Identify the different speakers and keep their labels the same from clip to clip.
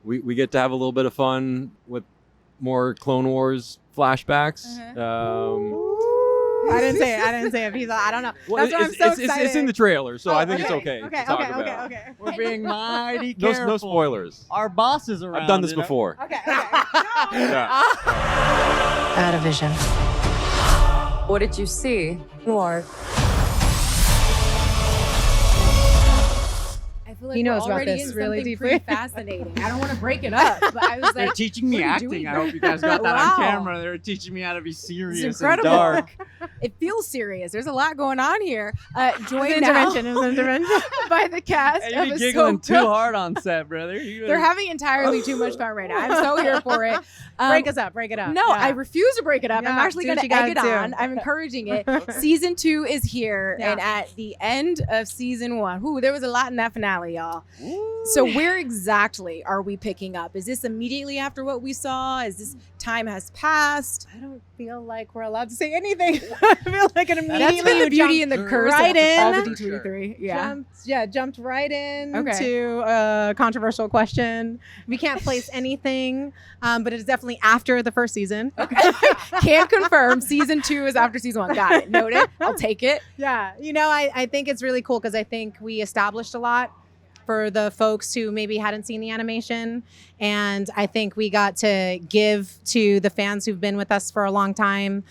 Speaker 1: We get to have a little bit of fun with more Clone Wars flashbacks.
Speaker 2: I didn't say it. I don't know.
Speaker 1: Well,
Speaker 2: That's why I'm so excited.
Speaker 1: It's in the trailer, so I think it's okay.
Speaker 2: Okay.
Speaker 3: We're being mighty careful.
Speaker 1: No spoilers.
Speaker 3: Our boss is around.
Speaker 1: I've done this before.
Speaker 2: Okay.
Speaker 1: Yeah.
Speaker 4: Out of vision. What did you see? More.
Speaker 5: I feel like
Speaker 2: He knows
Speaker 5: we're
Speaker 2: about
Speaker 5: already
Speaker 2: this
Speaker 5: in
Speaker 2: really
Speaker 5: something
Speaker 2: deeply.
Speaker 5: pretty fascinating. I don't want to break it up, but I was like,
Speaker 3: They're teaching me
Speaker 5: what are you
Speaker 3: acting.
Speaker 5: doing?
Speaker 3: I hope you guys got that
Speaker 5: Wow.
Speaker 3: on camera. They were teaching me how to be serious and
Speaker 5: incredible.
Speaker 3: dark.
Speaker 5: It feels serious. There's a lot going on here. Joined
Speaker 2: Intervention.
Speaker 5: now
Speaker 2: It was an intervention.
Speaker 5: by the cast
Speaker 3: Hey,
Speaker 5: of
Speaker 3: you're giggling
Speaker 5: Ahsoka.
Speaker 3: too hard on set, brother.
Speaker 5: They're having entirely too much fun right now. I'm so here for it.
Speaker 2: Break us up. Break it up.
Speaker 5: No,
Speaker 2: Yeah.
Speaker 5: I refuse to break it up. I'm
Speaker 2: Yeah,
Speaker 5: actually
Speaker 2: do
Speaker 5: going
Speaker 2: what
Speaker 5: to
Speaker 2: you
Speaker 5: egg it
Speaker 2: gotta
Speaker 5: on.
Speaker 2: do.
Speaker 5: I'm encouraging it. Season 2 is here,
Speaker 2: Yeah.
Speaker 5: and at the end of season 1, there was a lot in that finale, y'all. So where exactly are we picking up? Is this immediately after what we saw? Is this time has passed?
Speaker 2: I don't feel like we're allowed to say anything. I feel like an immediately
Speaker 5: That's been the beauty
Speaker 2: jumped
Speaker 5: and the curse
Speaker 2: right
Speaker 5: of all
Speaker 2: in.
Speaker 5: the D23. Yeah.
Speaker 2: Jumped right in
Speaker 5: Okay.
Speaker 2: to a controversial question. We can't place anything, but it is definitely after the first season.
Speaker 5: Can confirm season 2 is after season 1. Got it. Noted. I'll take it.
Speaker 2: Yeah, I think it's really cool because I think we established a lot for the folks who maybe hadn't seen the animation. And I think we got to give to the fans who've been with us for a long time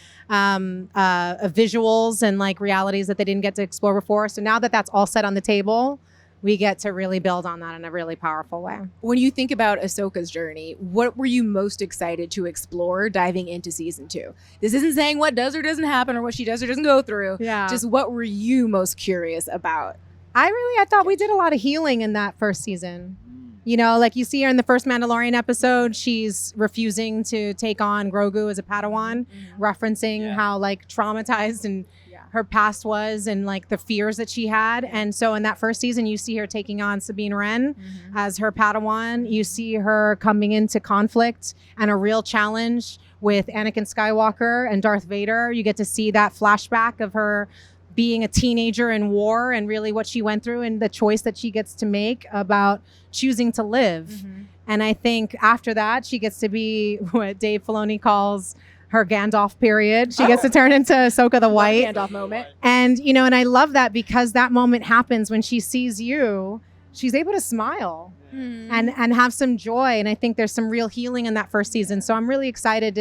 Speaker 2: visuals and like realities that they didn't get to explore before. So now that that's all set on the table, we get to really build on that in a really powerful way.
Speaker 5: When you think about Ahsoka's journey, what were you most excited to explore diving into season 2? This isn't saying what does or doesn't happen or what she does or doesn't go through.
Speaker 2: Yeah.
Speaker 5: Just what were you most curious about?
Speaker 2: I thought we did a lot of healing in that first season. You know, like you see her in the first Mandalorian episode, she's refusing to take on Grogu as a Padawan, referencing how like traumatized and her past was and like the fears that she had. And so in that first season, you see her taking on Sabine Wren as her Padawan. You see her coming into conflict and a real challenge with Anakin Skywalker and Darth Vader. You get to see that flashback of her being a teenager in war and really what she went through and the choice that she gets to make about choosing to live. And I think after that, she gets to be what Dave Filoni calls her Gandalf period. She gets to turn into Ahsoka the White.
Speaker 5: Gandalf moment.
Speaker 2: And, and I love that because that moment happens when she sees you, she's able to smile and have some joy. And I think there's some real healing in that first season. So I'm really excited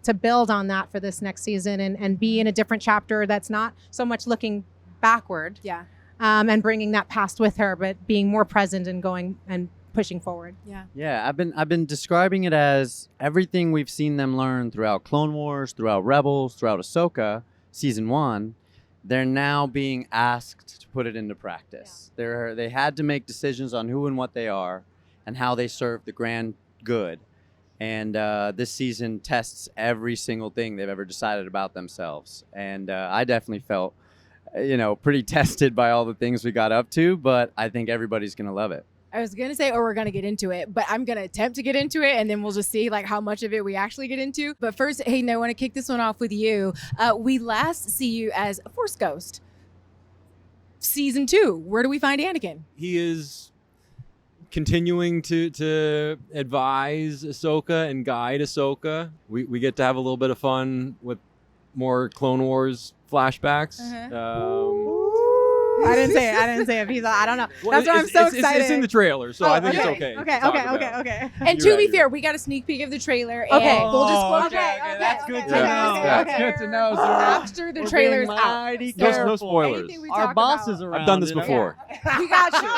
Speaker 2: to build on that for this next season and be in a different chapter that's not so much looking backward and bringing that past with her, but being more present and going and pushing forward.
Speaker 3: Yeah, I've been describing it as everything we've seen them learn throughout Clone Wars, throughout Rebels, throughout Ahsoka, season 1. They're now being asked to put it into practice. They had to make decisions on who and what they are and how they serve the grand good. And this season tests every single thing they've ever decided about themselves. And I definitely felt, pretty tested by all the things we got up to, but I think everybody's going to love it.
Speaker 5: I was going to say, we're going to get into it, but I'm going to attempt to get into it, and then we'll just see like how much of it we actually get into. But first, Hayden, I want to kick this one off with you. We last see you as a Force Ghost. Season 2, where do we find Anakin?
Speaker 1: He is continuing to advise Ahsoka and guide Ahsoka. We get to have a little bit of fun with more Clone Wars flashbacks.
Speaker 2: I didn't say it. I don't know. That's why I'm so excited.
Speaker 1: It's in the trailer, so I think it's okay.
Speaker 2: Okay.
Speaker 5: And to be fair, we got a sneak peek of the trailer.
Speaker 2: Okay.
Speaker 5: And full disclosure.
Speaker 2: Okay.
Speaker 3: That's good to
Speaker 2: Okay.
Speaker 3: know.
Speaker 2: Okay.
Speaker 3: That's good to know.
Speaker 5: After the trailer's out.
Speaker 1: No spoilers.
Speaker 5: Anything we
Speaker 3: Our
Speaker 5: talk
Speaker 3: boss
Speaker 5: about,
Speaker 3: is around.
Speaker 1: I've done this before.
Speaker 5: We got you.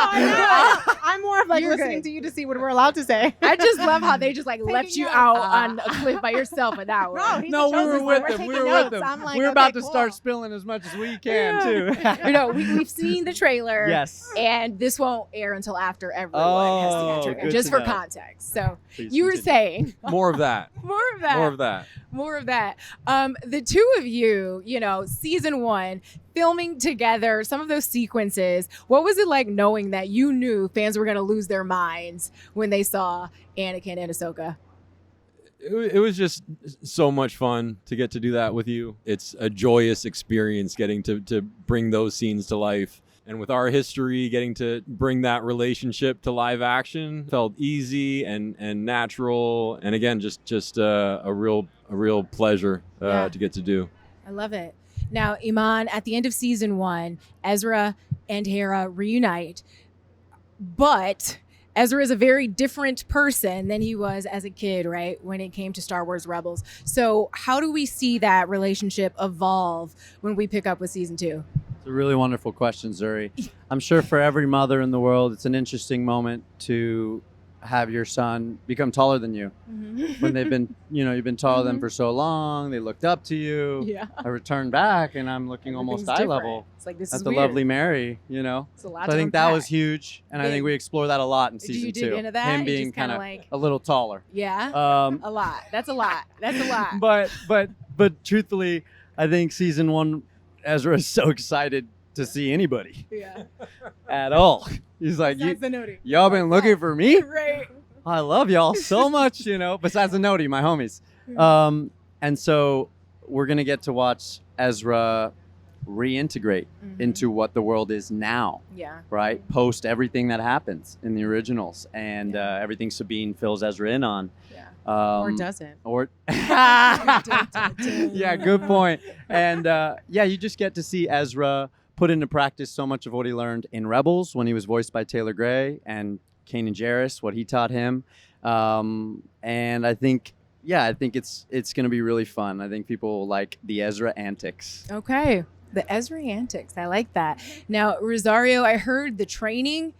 Speaker 2: I'm more of like
Speaker 5: You're
Speaker 2: listening
Speaker 5: good.
Speaker 2: to you to see what we're allowed to say.
Speaker 5: I just love how they just like left
Speaker 2: Taking
Speaker 5: you
Speaker 2: notes.
Speaker 5: out on a cliff by yourself an hour.
Speaker 3: No, we were with them. We were with them.
Speaker 2: I'm like,
Speaker 3: We're
Speaker 2: okay,
Speaker 3: about to
Speaker 2: cool.
Speaker 3: start spilling as much as we can, too.
Speaker 5: We've seen the trailer.
Speaker 3: Yes.
Speaker 5: And this won't air until after everyone has seen that trailer,
Speaker 3: good
Speaker 5: just
Speaker 3: to
Speaker 5: for
Speaker 3: know.
Speaker 5: context. So
Speaker 3: Please
Speaker 5: you were
Speaker 3: continue.
Speaker 5: saying
Speaker 1: More of that.
Speaker 5: more of that.
Speaker 1: More of that.
Speaker 5: The two of you, season 1, filming together, some of those sequences. What was it like knowing that you knew fans were going to lose their minds when they saw Anakin and Ahsoka?
Speaker 1: It was just so much fun to get to do that with you. It's a joyous experience getting to bring those scenes to life. And with our history, getting to bring that relationship to live action felt easy and natural. And again, just a real pleasure to get to do.
Speaker 5: I love it. Now, Eman, at the end of season 1, Ezra and Hera reunite, but Ezra is a very different person than he was as a kid, right? When it came to Star Wars Rebels. So how do we see that relationship evolve when we pick up with season 2?
Speaker 3: It's a really wonderful question, Zuri. I'm sure for every mother in the world, it's an interesting moment to have your son become taller than you. When they've been, you've been taller than them for so long, they looked up to you.
Speaker 5: Yeah.
Speaker 3: I return back and I'm looking almost eye level
Speaker 5: It's like, this
Speaker 3: at
Speaker 5: is
Speaker 3: the
Speaker 5: weird.
Speaker 3: lovely Mary,
Speaker 5: It's a lot
Speaker 3: So
Speaker 5: to
Speaker 3: I think that was
Speaker 5: unpack.
Speaker 3: huge, and I think we explore that a lot in
Speaker 5: Did
Speaker 3: season
Speaker 5: you
Speaker 3: 2.
Speaker 5: dig into that?
Speaker 3: Him
Speaker 5: You
Speaker 3: being
Speaker 5: just kinda
Speaker 3: kind of
Speaker 5: like-
Speaker 3: a little taller.
Speaker 5: Yeah. A lot. That's a lot. That's a lot.
Speaker 3: But truthfully, I think season 1, Ezra is so excited to see anybody
Speaker 5: Yeah.
Speaker 3: at all. He's like,
Speaker 5: Besides the noti.
Speaker 3: y'all been looking for me?
Speaker 5: Right.
Speaker 3: I love y'all so much, besides the Noti, my homies. And so we're going to get to watch Ezra reintegrate into what the world is now,
Speaker 5: Yeah.
Speaker 3: right? Post everything that happens in the originals and everything Sabine fills Ezra in on.
Speaker 5: Yeah.
Speaker 2: Or doesn't.
Speaker 3: Or yeah, good point. And you just get to see Ezra put into practice so much of what he learned in Rebels when he was voiced by Taylor Gray, and Kanan Jarrus, what he taught him. And I think it's going to be really fun. I think people will like the Ezra antics.
Speaker 5: Okay. The Ezra antics. I like that. Now, Rosario, I heard the training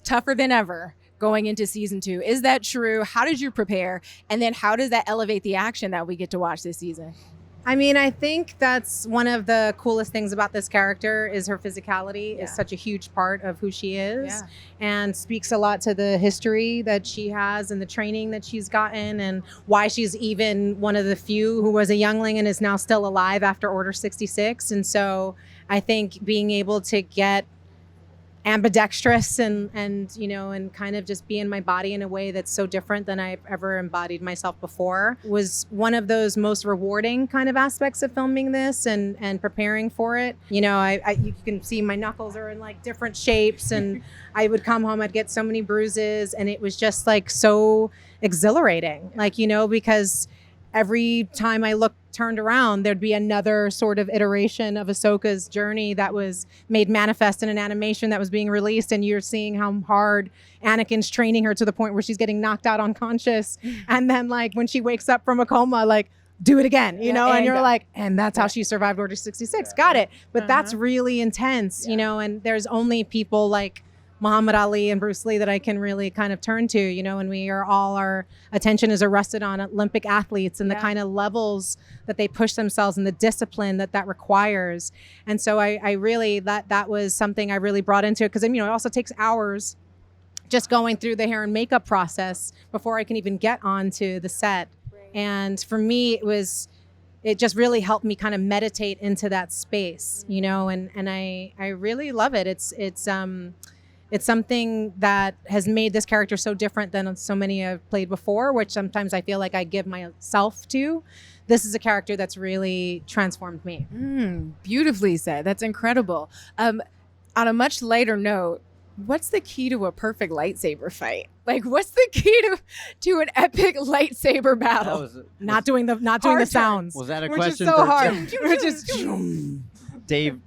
Speaker 5: tougher than ever going into season 2. Is that true? How did you prepare? And then how does that elevate the action that we get to watch this season?
Speaker 2: I mean, I think that's one of the coolest things about this character is her physicality is such a huge part of who she is and speaks a lot to the history that she has and the training that she's gotten and why she's even one of the few who was a youngling and is now still alive after Order 66. And so I think being able to get ambidextrous and kind of just be in my body in a way that's so different than I've ever embodied myself before was one of those most rewarding kind of aspects of filming this and preparing for it. You can see my knuckles are in like different shapes and I would come home, I'd get so many bruises and it was just like so exhilarating, because every time I turned around, there'd be another sort of iteration of Ahsoka's journey that was made manifest in an animation that was being released. And you're seeing how hard Anakin's training her to the point where she's getting knocked out unconscious. And then like when she wakes up from a coma, like, do it again, and you're like, and that's how she survived Order 66. Got it. But that's really intense, and there's only people like Muhammad Ali and Bruce Lee that I can really kind of turn to, and our attention is arrested on Olympic athletes and the kind of levels that they push themselves and the discipline that requires. And so I really, that was something I really brought into it because, it also takes hours just going through the hair and makeup process before I can even get onto the set. Right. And for me, it just really helped me kind of meditate into that space, and I really love it. It's something that has made this character so different than so many I've played before, which sometimes I feel like I give myself to. This is a character that's really transformed me.
Speaker 5: Beautifully said. That's incredible. On a much lighter note, what's the key to a perfect lightsaber fight? Like, what's the key to an epic lightsaber battle?
Speaker 2: Not doing the sounds.
Speaker 3: Was that a
Speaker 2: which
Speaker 3: question
Speaker 2: is so
Speaker 3: for
Speaker 2: hard. Which is
Speaker 3: Dave,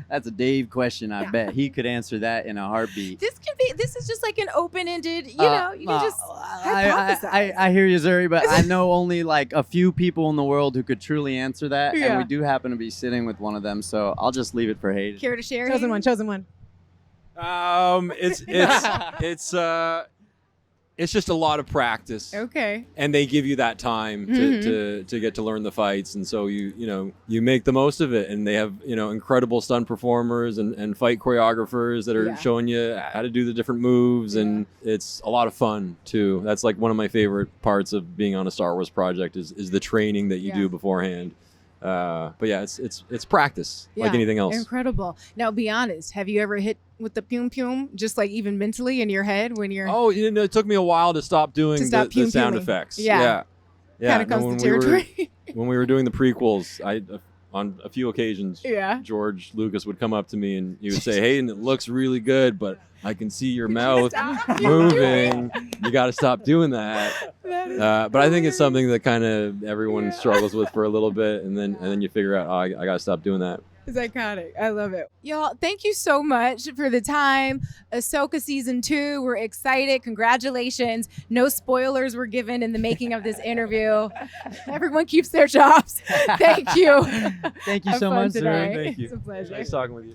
Speaker 3: that's a Dave question. I bet he could answer that in a heartbeat.
Speaker 5: This is just like an open-ended, you can just hypothesize.
Speaker 3: I hear you, Zuri, but I know only like a few people in the world who could truly answer that.
Speaker 5: Yeah.
Speaker 3: And we do happen to be sitting with one of them. So I'll just leave it for Hayden.
Speaker 5: Care to share?
Speaker 2: Chosen one.
Speaker 1: It's just a lot of practice.
Speaker 5: Okay.
Speaker 1: And they give you that time to get to learn the fights, and so you make the most of it. And they have incredible stunt performers and fight choreographers that are showing you how to do the different moves, and it's a lot of fun too. That's like one of my favorite parts of being on a Star Wars project is the training that you do beforehand. But yeah, it's practice like anything else.
Speaker 5: Incredible. Now, be honest. Have you ever hit with the pum just like even mentally in your head when you're?
Speaker 1: Oh, it took me a while to stop doing the sound effects.
Speaker 5: Yeah.
Speaker 1: Kind
Speaker 5: of comes to territory.
Speaker 1: When we were doing the prequels, on a few occasions,
Speaker 5: Yeah.
Speaker 1: George Lucas would come up to me and he would say, "Hayden, it looks really good, but I can see your mouth
Speaker 5: Stop.
Speaker 1: moving. You got to stop doing that."
Speaker 5: That is
Speaker 1: But I think it's something that kind of everyone
Speaker 5: Yeah.
Speaker 1: struggles with for a little bit, and then you figure out, oh, I got to stop doing that.
Speaker 5: It's iconic. I love it. Y'all, thank you so much for the time. Ahsoka season 2. We're excited. Congratulations. No spoilers were given in the making of this interview. Everyone keeps their jobs. Thank you.
Speaker 3: Thank you
Speaker 5: Have
Speaker 3: so
Speaker 5: fun
Speaker 3: much,
Speaker 5: today.
Speaker 3: Zuri.
Speaker 1: Thank you.
Speaker 5: It's a pleasure.
Speaker 1: Nice talking with you.